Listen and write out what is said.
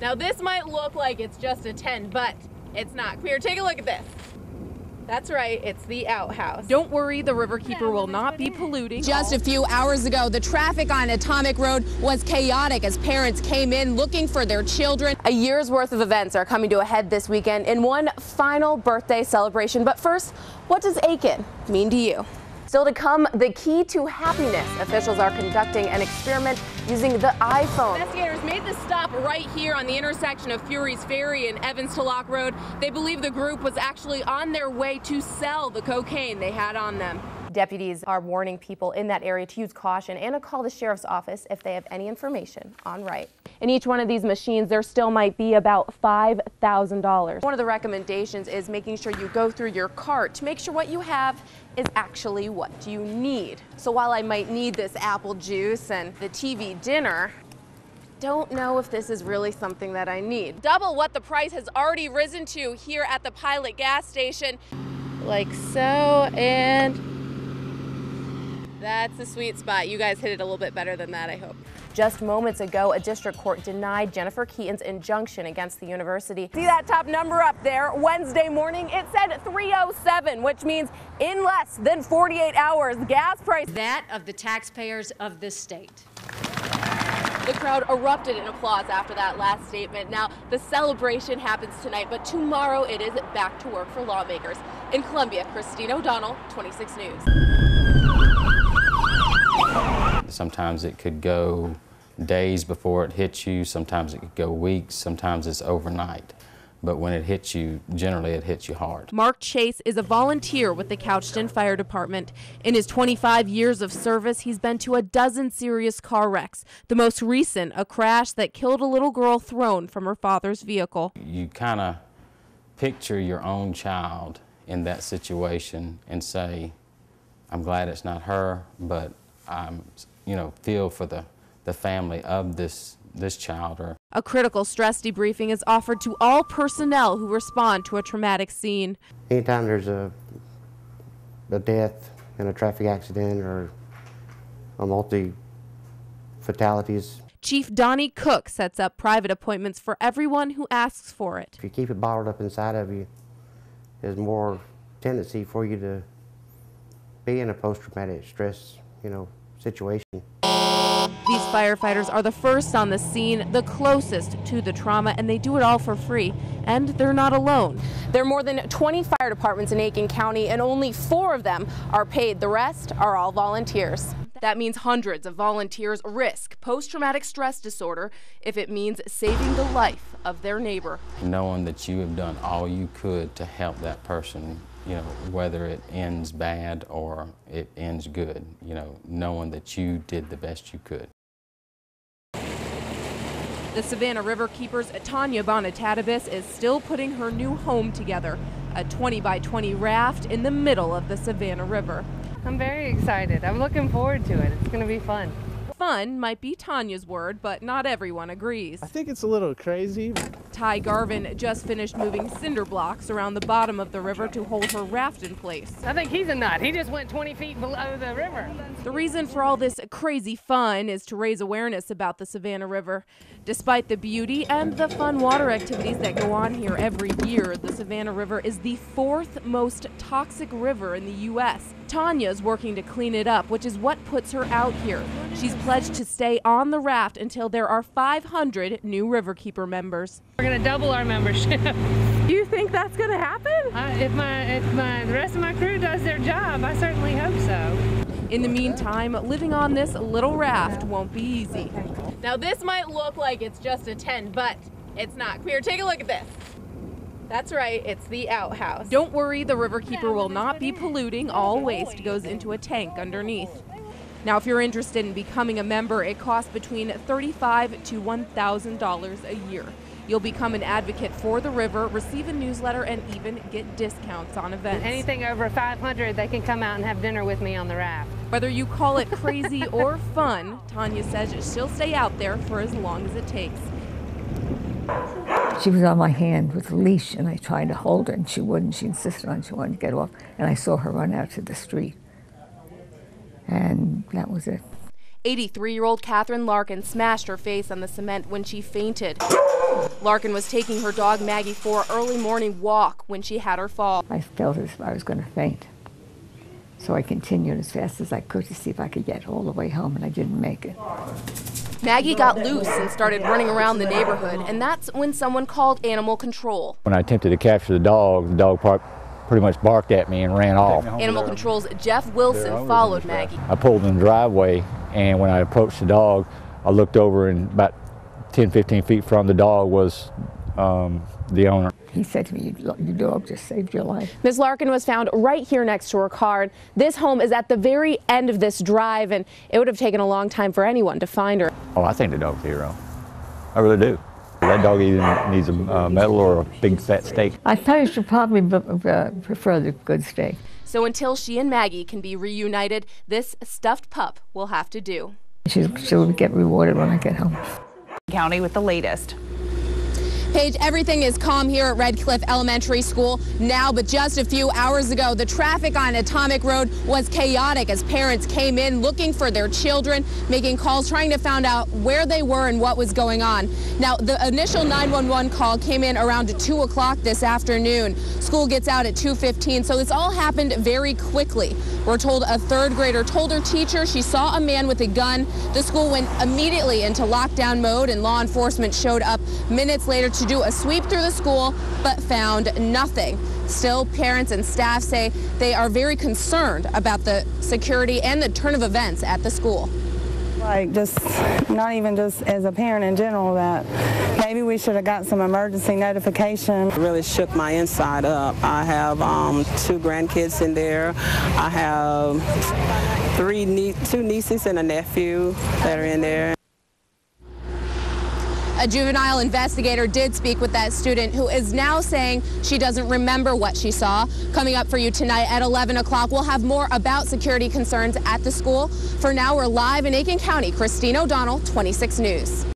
Now this might look like it's just a 10, but it's not. Come here, take a look at this. That's right, it's the outhouse. Don't worry, the Riverkeeper will not be polluting. Just a few hours ago, the traffic on Atomic Road was chaotic as parents came in looking for their children. A year's worth of events are coming to a head this weekend in one final birthday celebration. But first, what does Aiken mean to you? Still to come, the key to happiness. Officials are conducting an experiment using the iPhone. Investigators made the stop right here on the intersection of Fury's Ferry and Evans to Lock Road. They believe the group was actually on their way to sell the cocaine they had on them. Deputies are warning people in that area to use caution and to call the sheriff's office if they have any information on Wright. In each one of these machines, there still might be about $5,000. One of the recommendations is making sure you go through your cart to make sure what you have is actually what you need. So while I might need this apple juice and the TV dinner, don't know if this is really something that I need. Double what the price has already risen to here at the Pilot gas station, like so, and that's the sweet spot. You guys hit it a little bit better than that, I hope. Just moments ago, a district court denied Jennifer Keaton's injunction against the university. See that top number up there? Wednesday morning, it said 307, which means in less than 48 hours, gas price. That of the taxpayers of this state. The crowd erupted in applause after that last statement. Now, the celebration happens tonight, but tomorrow it is back to work for lawmakers. In Columbia, Christine O'Donnell, 26 News. Sometimes it could go days before it hits you, sometimes it could go weeks, sometimes it's overnight. But when it hits you, generally it hits you hard. Mark Chase is a volunteer with the Couchton Fire Department. In his 25 years of service, he's been to a dozen serious car wrecks. The most recent, a crash that killed a little girl thrown from her father's vehicle. You kind of picture your own child in that situation and say, I'm glad it's not her, but I'm, feel for the family of this child. A critical stress debriefing is offered to all personnel who respond to a traumatic scene. Anytime there's a death in a traffic accident or a multi-fatalities. Chief Donnie Cook sets up private appointments for everyone who asks for it. If you keep it bottled up inside of you, there's more tendency for you to be in a post-traumatic stress, situation. These firefighters are the first on the scene, the closest to the trauma, and they do it all for free. And they're not alone. There are more than 20 fire departments in Aiken County, and only 4 of them are paid. The rest are all volunteers. That means hundreds of volunteers risk post-traumatic stress disorder if it means saving the life of their neighbor. Knowing that you have done all you could to help that person, whether it ends bad or it ends good, knowing that you did the best you could. The Savannah Riverkeeper's Tanya Bonatatabis is still putting her new home together, a 20 by 20 raft in the middle of the Savannah River. I'm very excited. I'm looking forward to it. It's going to be fun. Fun might be Tanya's word, but not everyone agrees. I think it's a little crazy. Ty Garvin just finished moving cinder blocks around the bottom of the river to hold her raft in place. I think he's a nut. He just went 20 feet below the river. The reason for all this crazy fun is to raise awareness about the Savannah River. Despite the beauty and the fun water activities that go on here every year, the Savannah River is the 4th most toxic river in the U.S. Tanya is working to clean it up, which is what puts her out here. She's pledged to stay on the raft until there are 500 new Riverkeeper members. We're going to double our membership. Do you think that's going to happen? If the rest of my crew does their job, I certainly hope so. In the meantime, living on this little raft won't be easy. Now this might look like it's just a 10, but it's not. Come here, take a look at this. That's right, it's the outhouse. Don't worry, the Riverkeeper will not be polluting. All waste goes into a tank underneath. Now, if you're interested in becoming a member, it costs between $35 to $1,000 a year. You'll become an advocate for the river, receive a newsletter, and even get discounts on events. Anything over 500, they can come out and have dinner with me on the raft. Whether you call it crazy or fun, Tanya says she'll stay out there for as long as it takes. She was on my hand with a leash, and I tried to hold her, and she wouldn't. She insisted on she wanted to get off, and I saw her run out to the street. And that was it. 83-year-old Catherine Larkin smashed her face on the cement when she fainted. Larkin was taking her dog Maggie for an early morning walk when she had her fall. I felt as if I was going to faint. So I continued as fast as I could to see if I could get all the way home, and I didn't make it. Maggie got loose and started running around the neighborhood, and that's when someone called animal control. When I attempted to capture the dog pretty much barked at me and ran off. Animal Control's Jeff Wilson followed Maggie. I pulled in the driveway, and when I approached the dog, I looked over, and about 10, 15 feet from the dog was the owner. He said to me, your dog just saved your life. Ms. Larkin was found right here next to her car. This home is at the very end of this drive, and it would have taken a long time for anyone to find her. Oh, I think the dog's a hero. I really do. That dog either needs a medal or a big fat steak. I probably should prefer the good steak. So until she and Maggie can be reunited, this stuffed pup will have to do. She'll get rewarded when I get home. County with the latest. Paige, everything is calm here at Red Cliff Elementary School now, but just a few hours ago, the traffic on Atomic Road was chaotic as parents came in looking for their children, making calls, trying to find out where they were and what was going on. Now, the initial 911 call came in around 2 o'clock this afternoon. School gets out at 2:15, so this all happened very quickly. We're told a third grader told her teacher she saw a man with a gun. The school went immediately into lockdown mode, and law enforcement showed up minutes later to do a sweep through the school, but found nothing. Still, parents and staff say they are very concerned about the security and the turn of events at the school. Like, just not even just as a parent in general, that maybe we should have got some emergency notification. It really shook my inside up. I have 2 grandkids in there. I have 2 nieces and a nephew that are in there. A juvenile investigator did speak with that student who is now saying she doesn't remember what she saw. Coming up for you tonight at 11 o'clock, we'll have more about security concerns at the school. For now, we're live in Aiken County. Christine O'Donnell, 26 News.